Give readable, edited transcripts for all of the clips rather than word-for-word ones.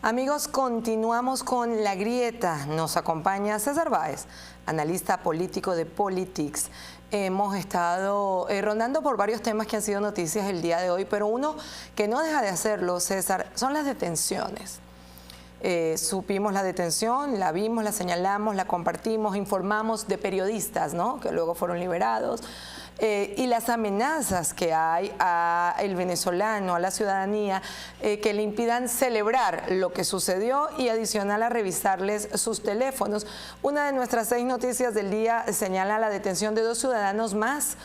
Amigos, continuamos con La Grieta. Nos acompaña César Báez, analista político de Politics. Hemos estado rondando por varios temas que han sido noticias el día de hoy, pero uno que no deja de hacerlo, César, son las detenciones. Supimos la detención, la vimos, la señalamos, la compartimos, informamos de periodistas, ¿no?, que luego fueron liberados. Y las amenazas que hay al venezolano, a la ciudadanía, que le impidan celebrar lo que sucedió y adicional a revisarles sus teléfonos. Una de nuestras 6 noticias del día señala la detención de 2 ciudadanos más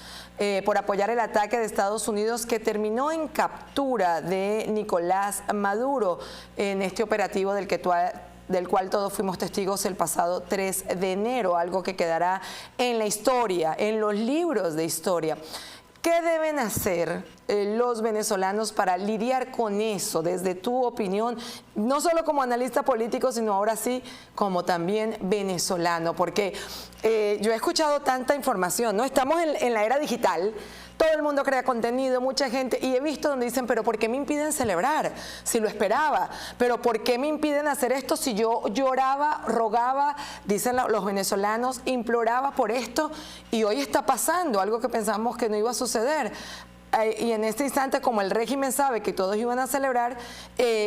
por apoyar el ataque de Estados Unidos que terminó en captura de Nicolás Maduro en este operativo del cual todos fuimos testigos el pasado 3 de enero, algo que quedará en la historia, en los libros de historia. ¿Qué deben hacer los venezolanos para lidiar con eso, desde tu opinión, no solo como analista político, sino ahora sí como también venezolano? Porque yo he escuchado tanta información, ¿no? Estamos en la era digital. Todo el mundo crea contenido, mucha gente, y he visto donde dicen, pero ¿por qué me impiden celebrar? Si lo esperaba, pero ¿por qué me impiden hacer esto si yo lloraba, rogaba, dicen los venezolanos, imploraba por esto, y hoy está pasando algo que pensamos que no iba a suceder? Y en este instante, como el régimen sabe que todos iban a celebrar,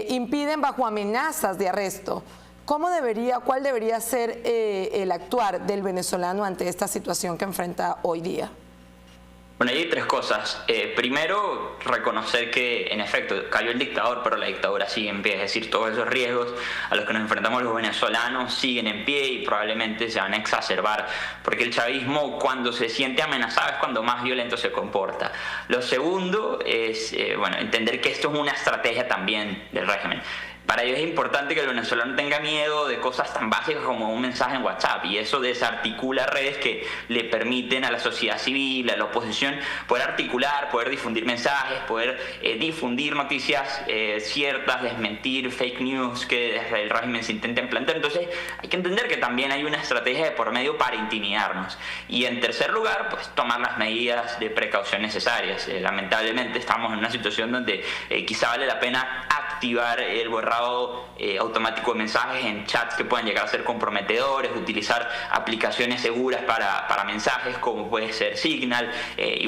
impiden bajo amenazas de arresto. ¿Cuál debería ser el actuar del venezolano ante esta situación que enfrenta hoy día? Bueno, ahí hay 3 cosas. Primero, reconocer que en efecto cayó el dictador, pero la dictadura sigue en pie. Es decir, todos esos riesgos a los que nos enfrentamos los venezolanos siguen en pie y probablemente se van a exacerbar, porque el chavismo, cuando se siente amenazado, es cuando más violento se comporta. Lo segundo es entender que esto es una estrategia también del régimen. Para ellos es importante que el venezolano tenga miedo de cosas tan básicas como un mensaje en WhatsApp, y eso desarticula redes que le permiten a la sociedad civil, a la oposición, poder articular, poder difundir mensajes, poder difundir noticias ciertas, desmentir fake news que desde el régimen se intenten plantear. Entonces hay que entender que también hay una estrategia de por medio para intimidarnos. Y en tercer lugar, pues tomar las medidas de precaución necesarias. Lamentablemente estamos en una situación donde quizá vale la pena activar el borrado automático de mensajes en chats que puedan llegar a ser comprometedores, utilizar aplicaciones seguras para mensajes como puede ser Signal, y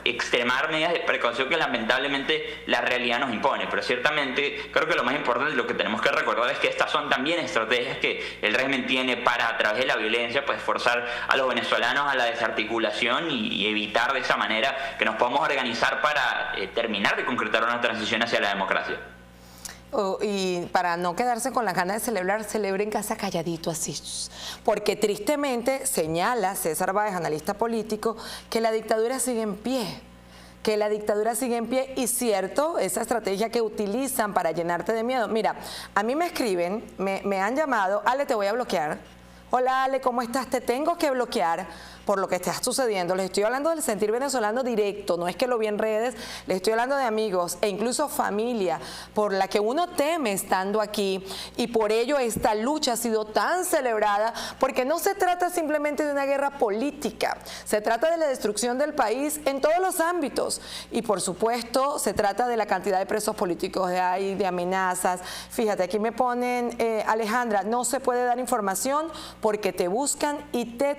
extremar medidas de precaución que lamentablemente la realidad nos impone. Pero ciertamente creo que lo más importante, lo que tenemos que recordar, es que estas son también estrategias que el régimen tiene para, a través de la violencia, pues forzar a los venezolanos a la desarticulación y evitar de esa manera que nos podamos organizar para terminar de concretar una transición hacia la democracia. Y para no quedarse con las ganas de celebrar, celebre en casa calladito así. Porque tristemente señala César Báez, analista político, que la dictadura sigue en pie. Y cierto, esa estrategia que utilizan para llenarte de miedo. Mira, a mí me escriben, me han llamado, Ale, te voy a bloquear. Hola Ale, ¿cómo estás? Te tengo que bloquear por lo que está sucediendo. Les estoy hablando del sentir venezolano directo, no es que lo vi en redes, les estoy hablando de amigos e incluso familia por la que uno teme estando aquí, y por ello esta lucha ha sido tan celebrada, porque no se trata simplemente de una guerra política, se trata de la destrucción del país en todos los ámbitos, y por supuesto se trata de la cantidad de presos políticos que hay, de amenazas. Fíjate, aquí me ponen, Alejandra, no se puede dar información porque te buscan y te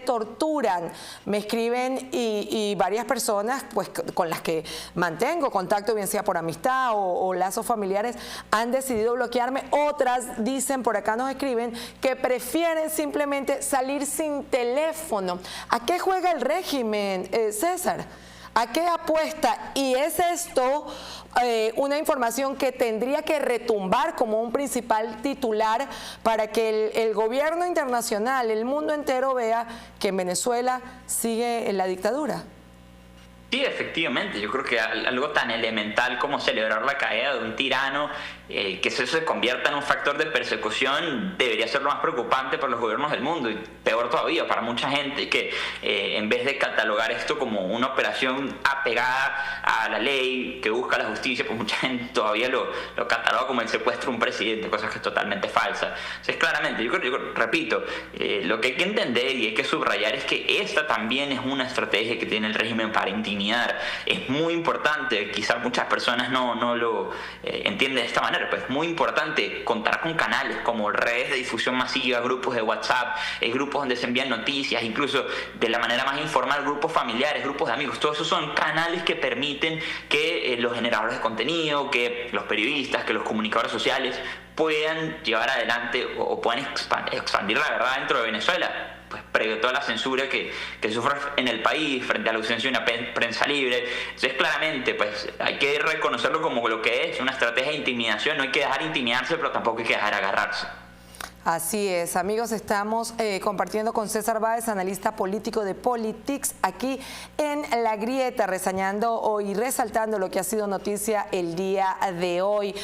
torturan. Me escriben y varias personas pues con las que mantengo contacto, bien sea por amistad o lazos familiares, han decidido bloquearme. Otras dicen, por acá nos escriben, que prefieren simplemente salir sin teléfono. ¿A qué juega el régimen, César? ¿A qué apuesta? Y es esto una información que tendría que retumbar como un principal titular para que el gobierno internacional, el mundo entero vea que en Venezuela sigue en la dictadura. Sí, efectivamente, yo creo que algo tan elemental como celebrar la caída de un tirano, que eso se convierta en un factor de persecución, debería ser lo más preocupante para los gobiernos del mundo, y peor todavía para mucha gente que en vez de catalogar esto como una operación apegada a la ley, que busca la justicia, pues mucha gente todavía lo cataloga como el secuestro de un presidente, cosa que es totalmente falsa. Entonces, claramente, yo repito, lo que hay que entender y hay que subrayar es que esta también es una estrategia que tiene el régimen para intimidar intimidar. Es muy importante, quizás muchas personas no lo entienden de esta manera, pero es muy importante contar con canales como redes de difusión masiva, grupos de WhatsApp, grupos donde se envían noticias, incluso de la manera más informal, grupos familiares, grupos de amigos. Todos esos son canales que permiten que los generadores de contenido, que los periodistas, que los comunicadores sociales puedan llevar adelante o puedan expandir la verdad dentro de Venezuela, pues previo a toda la censura que sufre en el país frente a la ausencia de una prensa libre. Entonces, claramente, pues hay que reconocerlo como lo que es, una estrategia de intimidación. No hay que dejar intimidarse, pero tampoco hay que dejar agarrarse. Así es, amigos, estamos compartiendo con César Báez, analista político de Politics, aquí en La Grieta, reseñando y resaltando lo que ha sido noticia el día de hoy.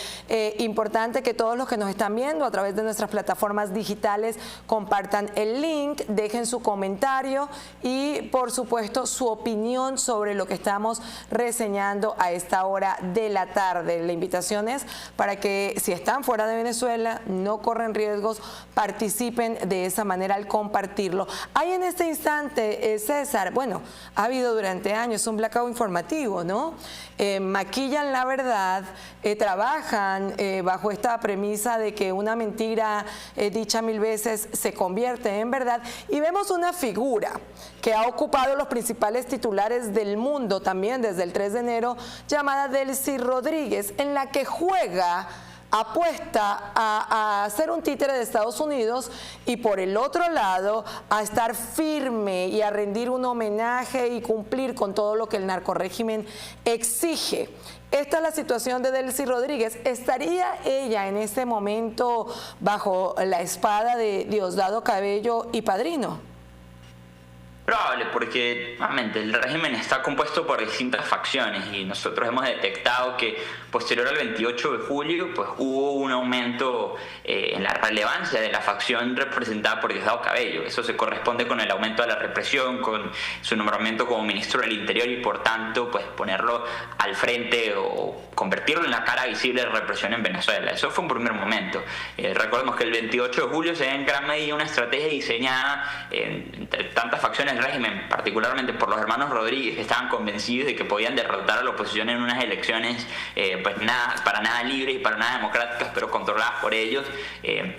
Importante que todos los que nos están viendo a través de nuestras plataformas digitales compartan el link, dejen su comentario y, por supuesto, su opinión sobre lo que estamos reseñando a esta hora de la tarde. La invitación es para que, si están fuera de Venezuela, no corren riesgos, participen de esa manera al compartirlo. Hay en este instante, César, bueno, ha habido durante años un blackout informativo, ¿no? Maquillan la verdad, trabajan bajo esta premisa de que una mentira dicha 1000 veces se convierte en verdad, y vemos una figura que ha ocupado los principales titulares del mundo también desde el 3 de enero, llamada Delcy Rodríguez, en la que apuesta a ser un títere de Estados Unidos y, por el otro lado, a estar firme y a rendir un homenaje y cumplir con todo lo que el narcorrégimen exige. Esta es la situación de Delcy Rodríguez. ¿Estaría ella en este momento bajo la espada de Diosdado Cabello y Padrino? Probable, porque nuevamente el régimen está compuesto por distintas facciones y nosotros hemos detectado que posterior al 28 de julio pues hubo un aumento en la relevancia de la facción representada por Diosdado Cabello. Eso se corresponde con el aumento de la represión, con su nombramiento como ministro del Interior y, por tanto, pues ponerlo al frente o convertirlo en la cara visible de represión en Venezuela. Eso fue un primer momento. Recordemos que el 28 de julio se da en gran medida una estrategia diseñada entre tantas facciones del régimen, particularmente por los hermanos Rodríguez, que estaban convencidos de que podían derrotar a la oposición en unas elecciones pues para nada libres y para nada democráticas, pero controladas por ellos,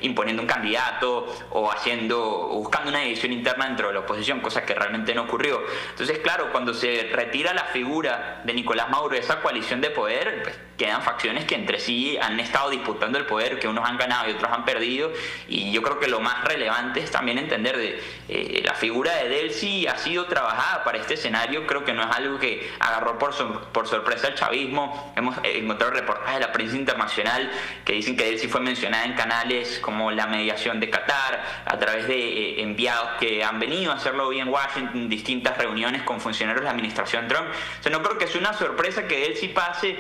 imponiendo un candidato o buscando una división interna dentro de la oposición, cosa que realmente no ocurrió. Entonces, claro, cuando se retira la figura de Nicolás Maduro de esa coalición de poder, pues quedan facciones que entre sí han estado disputando el poder, que unos han ganado y otros han perdido, y yo creo que lo más relevante es también entender la figura de Delcy ha sido trabajada para este escenario. Creo que no es algo que agarró por sorpresa el chavismo. Hemos encontrado reportajes de la prensa internacional que dicen que Delcy fue mencionada en canales como la mediación de Qatar, a través de enviados que han venido a hacerlo hoy en Washington, en distintas reuniones con funcionarios de la administración Trump. O sea, no creo que sea una sorpresa que Delcy pase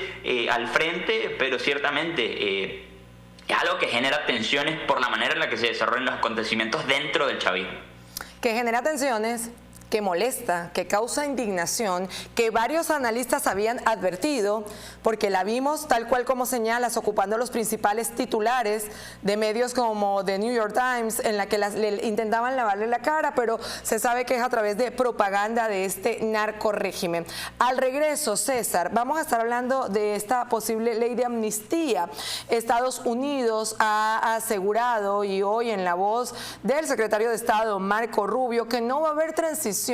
al frente, pero ciertamente es algo que genera tensiones por la manera en la que se desarrollan los acontecimientos dentro del chavismo. Que genera tensiones, que molesta, que causa indignación, que varios analistas habían advertido, porque la vimos tal cual como señalas, ocupando los principales titulares de medios como The New York Times, en la que le intentaban lavarle la cara, pero se sabe que es a través de propaganda de este narcorrégimen. Al regreso, César, vamos a estar hablando de esta posible ley de amnistía. Estados Unidos ha asegurado, y hoy en la voz del secretario de Estado, Marco Rubio, que no va a haber transición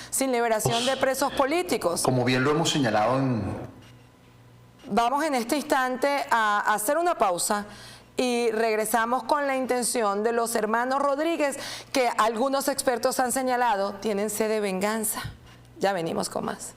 sin liberación de presos políticos. Como bien lo hemos señalado Vamos en este instante a hacer una pausa y regresamos con la intención de los hermanos Rodríguez, que algunos expertos han señalado tienen sed de venganza. Ya venimos con más.